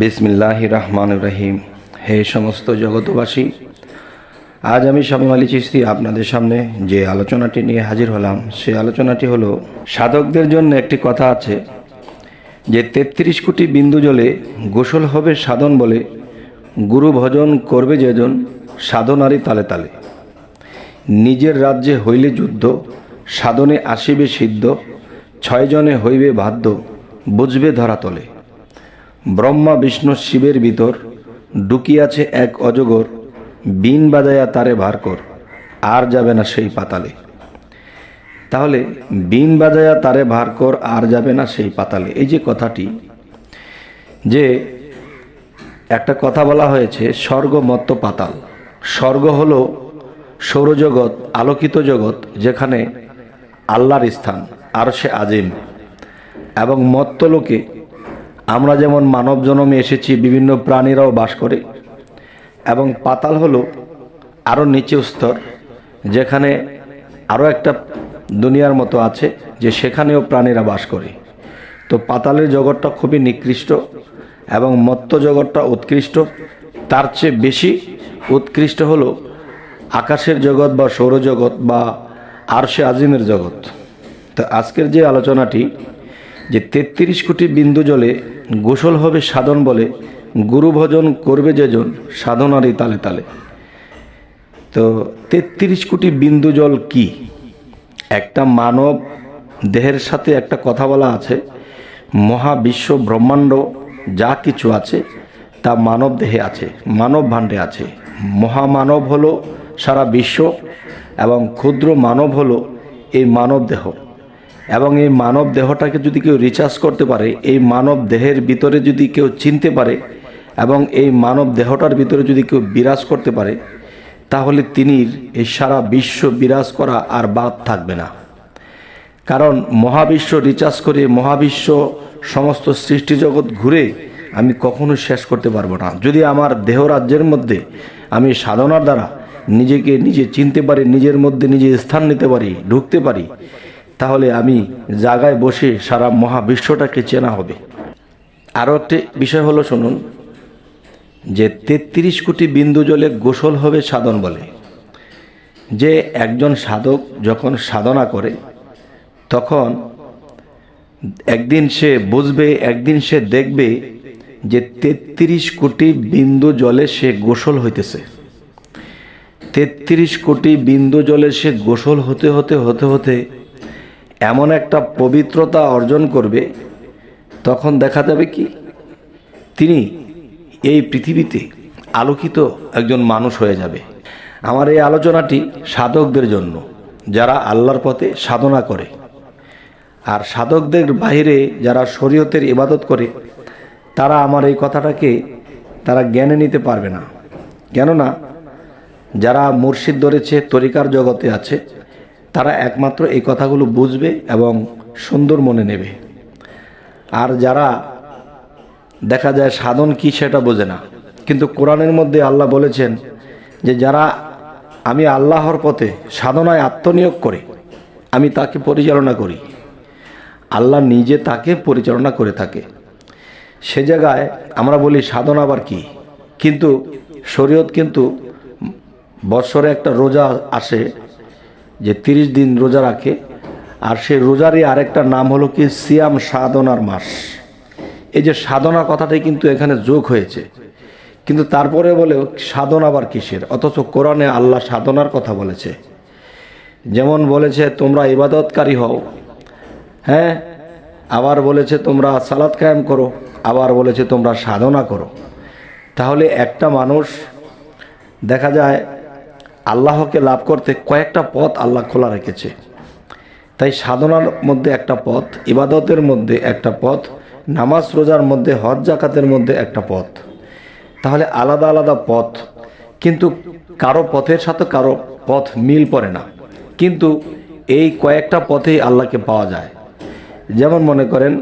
বিসমিল্লাহির রহমানির রহিম। হে সমস্ত জগতবাসী, আজ আমি শামীম আলী চিশতি আপনাদের সামনে যে আলোচনাটি নিয়ে হাজির হলাম, সেই আলোচনাটি হলো সাধকদের জন্য একটি কথা আছে যে ৩৩ কোটি বিন্দু জলে গোসল হবে সাধন বলে, গুরু ভজন করবে যেজন সাধনারই তালে তালে। নিজের রাজ্যে হইলে যুদ্ধ, সাধনে আসিবে সিদ্ধ, ৬ জনে হইবে বাধ্য, বুঝবে ধরাতলে। ব্রহ্মা বিষ্ণু শিবের ভিতর ঢুকিয়াছে এক অজগর, বিন বাজায়া তারে ভার কর, আর যাবে না সেই পাতালে। তাহলে বিন বাজায়া তারে ভার কর, আর যাবে না সেই পাতালে, এই যে কথাটি, যে একটা কথা বলা হয়েছে স্বর্গ মর্ত্য পাতাল। স্বর্গ হলো সৌরজগৎ, আলোকিত জগৎ, যেখানে আল্লাহর স্থান আরশে আজিম, এবং মর্ত্যলোকে আমরা যেমন মানব জন্মে এসেছি, বিভিন্ন প্রাণীরাও বাস করে। এবং পাতাল হলো আরও নিচু স্তর, যেখানে আরও একটা দুনিয়ার মতো আছে, যে সেখানেও প্রাণীরা বাস করে। তো পাতালের জগৎটা খুবই নিকৃষ্ট এবং মর্ত্য জগৎটা উৎকৃষ্ট। তার চেয়ে বেশি উৎকৃষ্ট হলো আকাশের জগৎ বা সৌরজগৎ বা আরশে আজিমের জগৎ। তো আজকের যে আলোচনাটি, যে ৩৩ কোটি বিন্দু জলে গোসল হবে সাধন বলে, গুরু ভজন করবে যেজন সাধনারই তালে তালে। তো ৩৩ কোটি বিন্দু জল কি? একটা মানব দেহের সাথে একটা কথা বলা আছে, মহাবিশ্ব ব্রহ্মাণ্ড যা কিছু আছে তা মানব দেহে আছে, মানব ভাণ্ডে আছে। মহামানব হলো সারা বিশ্ব, এবং ক্ষুদ্র মানব হলো এই মানব দেহ। এবং এই মানব দেহটাকে যদি কেউ রিচার্জ করতে পারে, এই মানব দেহের ভিতরে যদি কেউ চিনতে পারে, এবং এই মানব দেহটার ভিতরে যদি কেউ বিরাজ করতে পারে, তাহলে তিনি এই সারা বিশ্ব বিরাজ করা আর বাদ থাকবে না। কারণ মহাবিশ্ব রিচার্জ করে, মহাবিশ্ব সমস্ত সৃষ্টি জগৎ ঘুরে আমি কখনো শেষ করতে পারবো না। যদি আমার দেহ রাজ্যের মধ্যে আমি সাধনার দ্বারা নিজেকে নিজে চিনতে পারি, নিজের মধ্যে নিজে স্থান নিতে পারি, ঢুকতে পারি, তাহলে আমি জায়গায় বসে সারা মহাবিশ্বটাকে চেনা হবে। আরও একটি বিষয় হলো, শুনুন, যে ৩৩ কোটি বিন্দু জলে গোসল হবে সাধন বলে। যে একজন সাধক যখন সাধনা করে, তখন একদিন সে বুঝবে, একদিন সে দেখবে যে ৩৩ কোটি বিন্দু জলে সে গোসল হইতেছে। ৩৩ কোটি বিন্দু জলে সে গোসল হতে হতে হতে হতে এমন একটা পবিত্রতা অর্জন করবে, তখন দেখা যাবে কি তিনি এই পৃথিবীতে আলোকিত একজন মানুষ হয়ে যাবে। আমার এই আলোচনাটি সাধকদের জন্য, যারা আল্লাহর পথে সাধনা করে। আর সাধকদের বাইরে যারা শরীয়তের ইবাদত করে, তারা আমার এই কথাটাকে তারা জ্ঞানে নিতে পারবে না। কেননা যারা মুর্শিদ ধরেছে, তরিকার জগতে আছে, তারা একমাত্র এই কথাগুলো বুঝবে এবং সুন্দর মনে নেবে। আর যারা দেখা যায় সাধন কি সেটা বোঝে না। কিন্তু কোরআনের মধ্যে আল্লাহ বলেছেন যে যারা আমি আল্লাহর পথে সাধনায় আত্মনিয়োগ করে আমি তাকে পরিচালনা করি, আল্লাহ নিজে তাকে পরিচালনা করে থাকে। সে জায়গায় আমরা বলি সাধনা আবার কি, কিন্তু শরীয়ত কিন্তু বৎসরে একটা রোজা আসে, যে 30 দিন রোজা রাখে। আর সেই রোজারই আরেকটা নাম হলো কি সিয়াম, সাধনার মাস। এই যে সাধনা কথাটাই কিন্তু এখানে যোগ হয়েছে, কিন্তু তারপরে বলে সাধন আবার কিসের? অথচ কোরআনে আল্লাহ সাধনার কথা বলেছে। যেমন বলেছে তোমরা ইবাদতকারী হও, হ্যাঁ, আবার বলেছে তোমরা সালাত কায়েম করো, আবার বলেছে তোমরা সাধনা করো। তাহলে একটা মানুষ দেখা যায় আল্লাহকে লাভ করতে কয়েকটা পথ আল্লাহ খোলা রেখেছে। তাই সাধনার মধ্যে একটা পথ, ইবাদতের মধ্যে একটা পথ, নামাজ রোজার মধ্যে, হজ জাকাতের মধ্যে একটা পথ। তাহলে আলাদা আলাদা পথ, কিন্তু কারো পথের সাথে কারো পথ মিল পড়ে না। কিন্তু এই কয়েকটা পথেই আল্লাহকে পাওয়া যায়। যেমন মনে করেন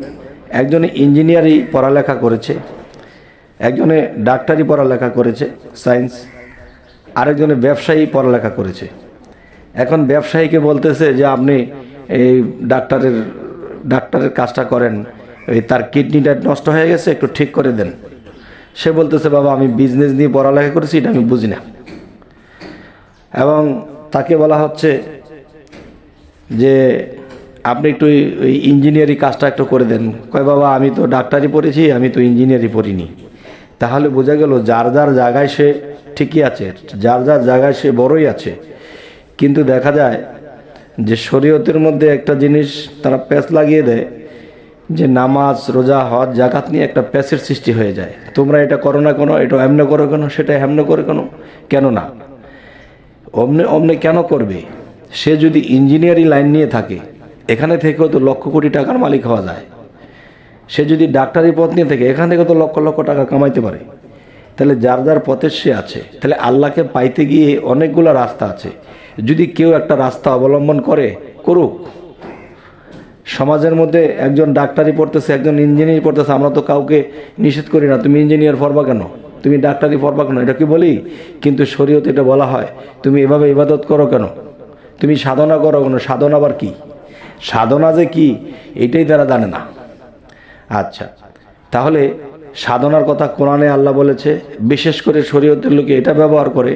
একজনে ইঞ্জিনিয়ারিং পড়ালেখা করেছে, একজনে ডাক্তারি পড়ালেখা করেছে সায়েন্স, আরেকজনে ব্যবসায়ী পড়ালেখা করেছে। এখন ব্যবসায়ীকে বলতেছে যে আপনি এই ডাক্তারের কাজটা করেন, তার কিডনিটা নষ্ট হয়ে গেছে, একটু ঠিক করে দেন। সে বলতেছে বাবা আমি বিজনেস নিয়ে পড়ালেখা করেছি, এটা আমি বুঝি না। এবং তাকে বলা হচ্ছে যে আপনি একটু ওই ইঞ্জিনিয়ারিং কাজটা একটু করে দেন। কয় বাবা আমি তো ডাক্তারি পড়েছি, আমি তো ইঞ্জিনিয়ারিং পড়িনি। তাহলে বোঝা গেল যার যার জায়গায় সে ঠিকই আছে, যার যার জায়গায় সে বড়ই আছে। কিন্তু দেখা যায় যে শরীয়তের মধ্যে একটা জিনিস তারা প্যাঁচ লাগিয়ে দেয়, যে নামাজ রোজা হজ জাকাত নিয়ে একটা প্যাচের সৃষ্টি হয়ে যায়। তোমরা এটা করো না কেন, এটা এমনি করো কেন, সেটা এমনি করে কেন, কেন না অমনে অমনে কেন করবে? সে যদি ইঞ্জিনিয়ারিং লাইন নিয়ে থাকে, এখানে থেকেও তো লক্ষ কোটি টাকার মালিক হওয়া যায়। সে যদি ডাক্তারি পথ নিয়ে থাকে, এখান থেকে তো লক্ষ লক্ষ টাকা কামাইতে পারে। তাহলে যার যার পথে সে আছে। তাহলে আল্লাহকে পাইতে গিয়ে অনেকগুলো রাস্তা আছে। যদি কেউ একটা রাস্তা অবলম্বন করে, করুক। সমাজের মধ্যে একজন ডাক্তারি পড়তেছে, একজন ইঞ্জিনিয়ার পড়তেছে, আমরা তো কাউকে নিষেধ করি না তুমি ইঞ্জিনিয়ার পড়বা কেন, তুমি ডাক্তারি পড়বা কেন, এটা কি বলি? কিন্তু শরীয়তে এটা বলা হয় তুমি এভাবে ইবাদত করো কেন, তুমি সাধনা করো কেন। সাধনা আবার কি? সাধনা যে কি এটাই তারা জানে না। আচ্ছা, তাহলে সাধনার কথা কোরআনে আল্লাহ বলেছে। বিশেষ করে শরীয়তের লোকে এটা ব্যবহার করে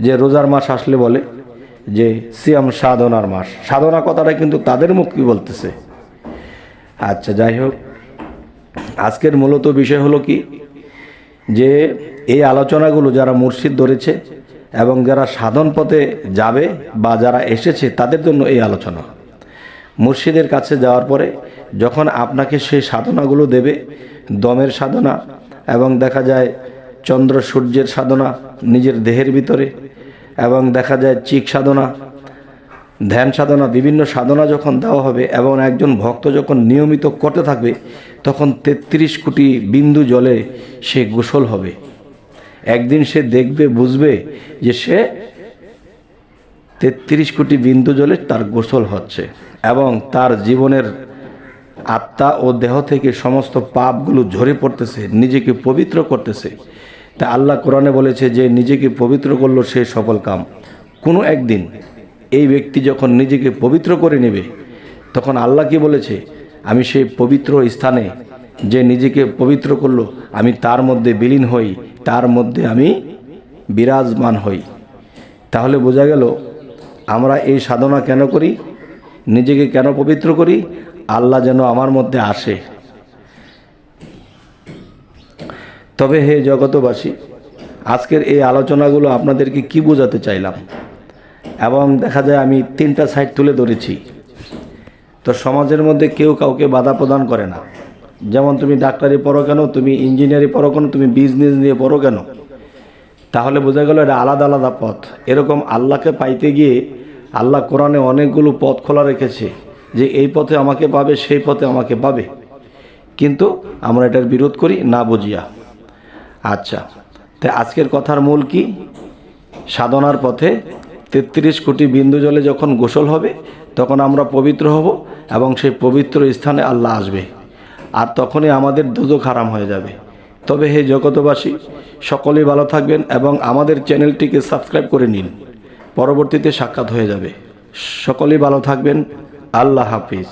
যে রোজার মাস আসলে বলে যে সিয়াম সাধনার মাস। সাধনা কথাটা কিন্তু তাদের মুক্তি বলতেছে। আচ্ছা, যাই হোক, আজকের মূলত বিষয় হলো কি, যে এই আলোচনাগুলো যারা মুর্শিদ ধরেছে এবং যারা সাধন পথে যাবে বা যারা এসেছে তাদের জন্য এই আলোচনা। মুর্শিদের কাছে যাওয়ার পরে যখন আপনাকে সেই সাধনাগুলো দেবে, দমের সাধনা এবং দেখা যায় চন্দ্র সূর্যের সাধনা নিজের দেহের ভিতরে, এবং দেখা যায় চিক সাধনা, ধ্যান সাধনা, বিভিন্ন সাধনা যখন দেওয়া হবে এবং একজন ভক্ত যখন নিয়মিত করতে থাকবে, তখন 33 কোটি বিন্দু জলে সে গোসল হবে। একদিন সে দেখবে, বুঝবে যে সে 33 কোটি বিন্দু জলে তার গোসল হচ্ছে এবং তার জীবনের আত্মা ও দেহ থেকে সমস্ত পাপগুলো ঝরে পড়তেছে, নিজেকে পবিত্র করতেছে। তা আল্লাহ কোরআনে বলেছে যে নিজেকে পবিত্র করলো সে সফল কাম। কোনো একদিন এই ব্যক্তি যখন নিজেকে পবিত্র করে নেবে, তখন আল্লাহ কি বলেছে, আমি সেই পবিত্র স্থানে যে নিজেকে পবিত্র করলো, আমি তার মধ্যে বিলীন হই, তার মধ্যে আমি বিরাজমান হই। তাহলে বোঝা গেল আমরা এই সাধনা কেন করি, নিজেকে কেন পবিত্র করি, আল্লাহ যেন আমার মধ্যে আসে। তবে হে জগতবাসী, আজকের এই আলোচনাগুলো আপনাদেরকে কি বোঝাতে চাইলাম, এবং দেখা যায় আমি 3টা সাইড তুলে ধরেছি। তো সমাজের মধ্যে কেউ কাউকে বাধা প্রদান করে না। যেমন তুমি ডাক্তারি পড়ো কেন, তুমি ইঞ্জিনিয়ারিং পড়ো কেন, তুমি বিজনেস নিয়ে পড়ো কেন, তাহলে বোঝা গেল এটা আলাদা আলাদা পথ। এরকম আল্লাহকে পাইতে গিয়ে আল্লাহ কোরআনে অনেকগুলো পথ খোলা রেখেছে যে এই পথে আমাকে পাবে, সেই পথে আমাকে পাবে, কিন্তু আমরা এটার বিরোধ করি না বুঝিয়া। আচ্ছা, তাই আজকের কথার মূল কি, সাধনার পথে 33 কোটি বিন্দু জলে যখন গোসল হবে তখন আমরা পবিত্র হব এবং সেই পবিত্র স্থানে আল্লাহ আসবে, আর তখনই আমাদের দোজখ হারাম হয়ে যাবে। তবে হে জগতবাসী, সকলেই ভালো থাকবেন এবং আমাদের চ্যানেলটিকে সাবস্ক্রাইব করে নিন, পরবর্তীতে সাক্ষাৎ হয়ে যাবে। সকলেই ভালো থাকবেন। আল্লাহ হাফিজ।